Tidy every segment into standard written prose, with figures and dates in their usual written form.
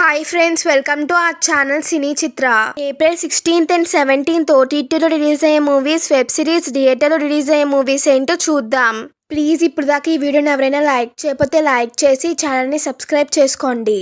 Hi friends, welcome to our channel Cine Chitra. April 16th and 17th OTTలో release అయ్యే movies, web series, థియేటర్లో release అయ్యే movies ఏంటో చూద్దాం. ప్లీజ్ ఇప్పుడు దాకా ఈ వీడియోని ఎవరైనా లైక్ చేయకపోతే లైక్ చేసి ఛానల్ని సబ్స్క్రైబ్ చేసుకోండి.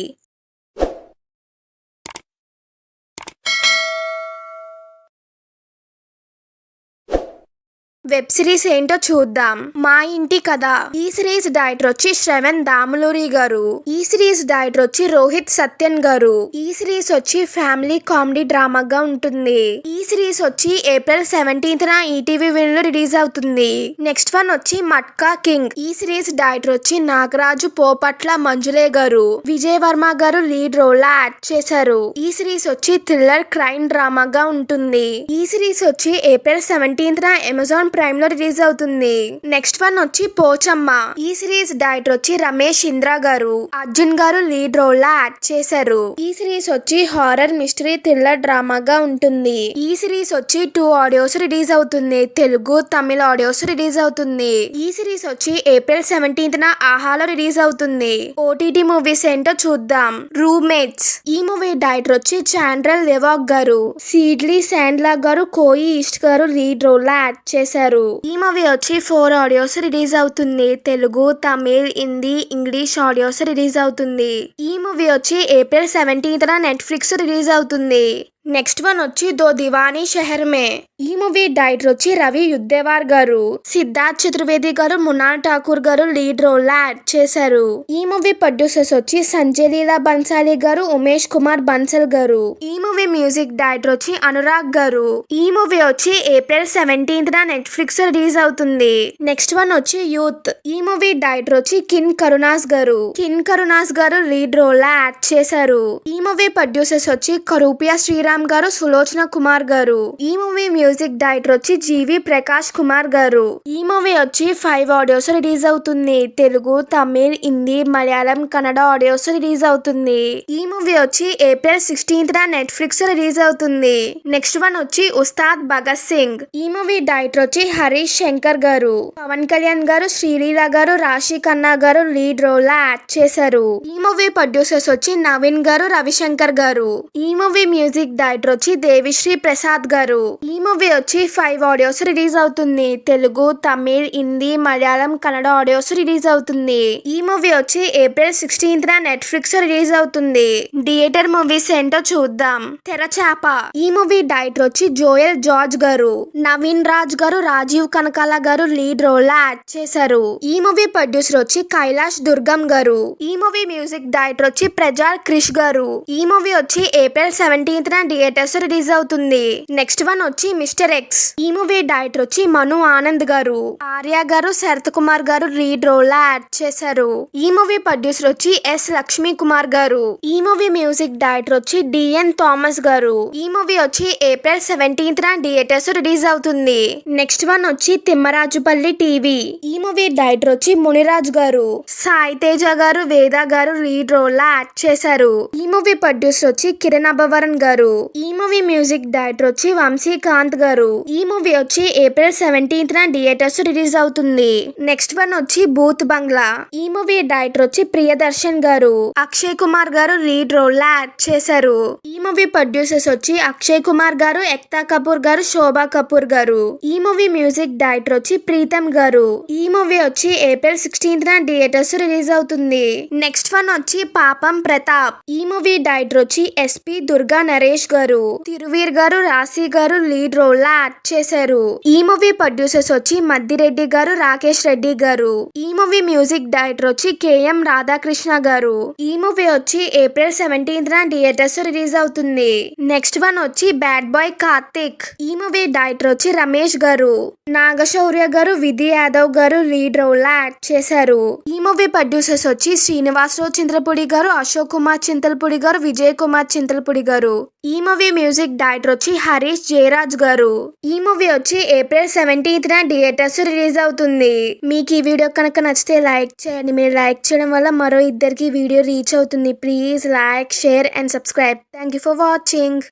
వెబ్ సిరీస్ ఏంటో చూద్దాం. మా ఇంటి కథ. ఈ సిరీస్ డైరెక్టర్ వచ్చి శ్రవణ్ దాములూరి గారు. ఈ సిరీస్ డైరెక్టర్ వచ్చి రోహిత్ సత్యన్ గారు. ఈ సిరీస్ వచ్చి ఫ్యామిలీ కామెడీ డ్రామాగా ఉంటుంది. ఈ సిరీస్ వచ్చి ఏప్రిల్ 17th ఈటీవీ విన్ లో రిలీజ్ అవుతుంది. నెక్స్ట్ వన్ వచ్చి మట్కా కింగ్. ఈ సిరీస్ డైరెక్టర్ వచ్చి నాగరాజు పోపట్ల మంజులే గారు. విజయ్ వర్మ గారు లీడ్ రోల్ లో యాక్ట్ చేశారు. ఈ సిరీస్ వచ్చి థ్రిల్లర్ క్రైమ్ డ్రామాగా ఉంటుంది. ఈ సిరీస్ వచ్చి ఏప్రిల్ 17th అమెజాన్ ప్రైమ్ లో రిలీజ్ అవుతుంది. నెక్స్ట్ వన్ వచ్చి పోచమ్మ. ఈ సిరీస్ డైరెక్టర్ వచ్చి రమేష్ ఇంద్ర గారు. అర్జున్ గారు లీడ్ రోల్ లో యాక్ట్ చేశారు. ఈ సిరీస్ వచ్చి హారర్ మిస్టరీ థ్రిల్లర్ డ్రామాగా ఉంటుంది. ఈ సిరీస్ వచ్చి 2 ఆడియోస్ రిలీజ్ అవుతుంది. తెలుగు తమిళ ఆడియోస్ రిలీజ్ అవుతుంది. ఈ సిరీస్ వచ్చి ఏప్రిల్ 17th ఆహాలో రిలీజ్ అవుతుంది. ఓటీటీ మూవీస్ ఏంటో చూద్దాం. రూమ్మేట్స్. ఈ మూవీ డైరెక్టర్ వచ్చి చాండ్రల్ లెవాక్ గారు. సీడ్లీ శాండ్లా గారు, కోయి ఈస్ట్ గారు లీడ్ రోల్ లో యాక్ట్ చేశారు. ఈ మూవీ వచ్చి 4 ఆడియోస్ రిలీజ్ అవుతుంది. Telugu, Tamil, Hindi, English audios release అవుతుంది. ఈ మూవీ వచ్చి ఏప్రిల్ 17th నెట్ఫ్లిక్స్ రిలీజ్ అవుతుంది. నెక్స్ట్ వన్ వచ్చి దో దివానీ షహర్ మే. ఈ మూవీ డైరెక్టర్ వచ్చి రవి యుద్ధేవార్ గారు. సిద్ధార్థ్ చతుర్వేది గారు, మునాల్ ఠాకూర్ గారు లీడ్ రోల్ లో యాక్ట్ చేశారు. ఈ మూవీ ప్రొడ్యూసర్స్ వచ్చి సంజయ్ లీలా బన్సాలి గారు, ఉమేష్ కుమార్ బన్సల్ గారు. ఈ మూవీ మ్యూజిక్ డైరెక్టర్ వచ్చి అనురాగ్ గారు. ఈ మూవీ వచ్చి ఏప్రిల్ 17th నెట్ఫ్లిక్స్ రిలీజ్ అవుతుంది. నెక్స్ట్ వన్ వచ్చి యూత్. ఈ మూవీ డైరెక్టర్ వచ్చి కిన్ కరుణాస్ గారు. కిన్ కరుణాస్ గారు లీడ్ రోల్ లో యాక్ట్ చేశారు. ఈ మూవీ ప్రొడ్యూసర్స్ వచ్చి కరూపియా శ్రీరామ్ గారు, సులోచన కుమార్ గారు. ఈ మూవీ మ్యూజిక్ డైరెక్టర్ వచ్చి జీవి ప్రకాష్ కుమార్ గారు. ఈ మూవీ వచ్చి 5 ఆడియోస్ రిలీజ్ అవుతుంది. తెలుగు, తమిళ్, హిందీ, మలయాళం, కన్నడ ఆడియోస్ రిలీజ్ అవుతుంది. ఈ మూవీ వచ్చి ఏప్రిల్ 16th నెట్ఫ్లిక్స్ రిలీజ్ అవుతుంది. నెక్స్ట్ వన్ వచ్చి ఉస్తాద్ భగత్ సింగ్. ఈ మూవీ డైరెక్టర్ వచ్చి హరీష్ శంకర్ గారు. పవన్ కళ్యాణ్ గారు, శ్రీలీల గారు, రాశి ఖన్నా గారు లీడ్ రోల్ లో యాక్ట్ చేశారు. ఈ మూవీ ప్రొడ్యూసర్స్ వచ్చి నవీన్ గారు, రవిశంకర్ గారు. ఈ మూవీ మ్యూజిక్ డైరెక్టర్ వచ్చి దేవిశ్రీ ప్రసాద్ గారు. ఈ మూవీ వచ్చి 5 ఆడియోస్ రిలీజ్ అవుతుంది. తెలుగు, తమిళ్, హిందీ, మలయాళం, కన్నడ ఆడియోస్ రిలీజ్ అవుతుంది. ఈ మూవీ వచ్చి ఏప్రిల్ 16th నెట్ఫ్లిక్స్ రిలీజ్ అవుతుంది. థియేటర్ మూవీస్ ఏంటో చూద్దాం. తెరచాప. ఈ మూవీ డైరెక్టర్ వచ్చి జోయల్ జార్జ్ గారు. నవీన్ రాజ్ గారు, రాజీవ్ కనకాల గారు లీడ్ రోల్ లో యాక్ట్ చేశారు. ఈ మూవీ ప్రొడ్యూసర్ వచ్చి కైలాష్ దుర్గం గారు. ఈ మూవీ మ్యూజిక్ డైరెక్టర్ వచ్చి ప్రజాల్ క్రిష్ గారు. ఈ మూవీ వచ్చి ఏప్రిల్ 17th థియేటర్స్ రిలీజ్ అవుతుంది. నెక్స్ట్ వన్ వచ్చి మిస్టర్ ఎక్స్. ఈ మూవీ డైరెక్టర్ వచ్చి మను ఆనంద్ గారు. ఆర్య గారు, శరత్ కుమార్ గారు లీడ్ రోల్ లో యాక్ట్ చేశారు. ఈ మూవీ ప్రొడ్యూసర్ వచ్చి ఎస్ లక్ష్మీ కుమార్ గారు. ఈ మూవీ మ్యూజిక్ డైరెక్టర్ వచ్చి డిఎన్ థామస్ గారు. ఈ మూవీ వచ్చి ఏప్రిల్ 17th థియేటర్స్ రిలీజ్ అవుతుంది. నెక్స్ట్ వన్ వచ్చి తిమ్మరాజుపల్లి టీవీ. ఈ మూవీ డైరెక్టర్ వచ్చి మునిరాజ్ గారు. సాయి తేజ గారు, వేద గారు లీడ్ రోల్ లో యాక్ట్ చేశారు. ఈ మూవీ ప్రొడ్యూసర్ వచ్చి కిరణ్ అబ్బవరన్ గారు. ఈ మూవీ మ్యూజిక్ డైరెక్టర్ వచ్చి వంశీకాంత్ గారు. ఈ మూవీ వచ్చి ఏప్రిల్ 17th థియేటర్స్ రిలీజ్ అవుతుంది. నెక్స్ట్ వన్ వచ్చి బూత్ బంగ్లా. ఈ మూవీ డైరెక్టర్ వచ్చి ప్రియదర్శన్ గారు. అక్షయ్ కుమార్ గారు లీడ్ రోల్ లో యాక్ట్ చేశారు. ఈ మూవీ ప్రొడ్యూసర్స్ వచ్చి అక్షయ్ కుమార్ గారు, ఎక్తా కపూర్ గారు, శోభా కపూర్ గారు. ఈ మూవీ మ్యూజిక్ డైరెక్టర్ వచ్చి ప్రీతం గారు. ఈ మూవీ వచ్చి ఏప్రిల్ 16th థియేటర్స్ రిలీజ్ అవుతుంది. నెక్స్ట్ వన్ వచ్చి పాపం ప్రతాప్. ఈ మూవీ డైరెక్టర్ వచ్చి ఎస్పీ దుర్గా నరేష్ గారు. తిరువీర్ గారు, రాశి గారు లీడ్ రోల్ లో యాక్ట్ చేశారు. ఈ మూవీ ప్రొడ్యూసర్స్ వచ్చి మద్దిరెడ్డి గారు, రాకేష్ రెడ్డి గారు. ఈ మూవీ మ్యూజిక్ డైరెక్టర్ వచ్చి కేఎం రాధాకృష్ణ గారు. ఈ మూవీ వచ్చి ఏప్రిల్ 17th థియేటర్స్ రిలీజ్ అవుతుంది. నెక్స్ట్ వన్ వచ్చి బ్యాడ్ బాయ్ కార్తిక్. ఈ మూవీ డైరెక్టర్ వచ్చి రమేష్ గారు. నాగశౌర్య గారు, విధి యాదవ్ గారు లీడ్ రోల్ లో యాక్ట్ చేశారు. ఈ మూవీ ప్రొడ్యూసర్స్ వచ్చి శ్రీనివాసరావు చింతలపూడి గారు, అశోక్ కుమార్ చింతలపూడి గారు, విజయ్ కుమార్ చింతలపూడి గారు. ఈ మూవీ మ్యూజిక్ డైరెక్టర్ వచ్చి హరీష్ జయరాజ్ గారు. ఈ మూవీ వచ్చి ఏప్రిల్ 17th థియేటర్స్ రిలీజ్ అవుతుంది. మీకు ఈ వీడియో కనుక నచ్చితే లైక్ చేయండి. మీరు లైక్ చేయడం వల్ల మరో ఇద్దరికి వీడియో రీచ్ అవుతుంది. Please like, share and subscribe. Thank you for watching.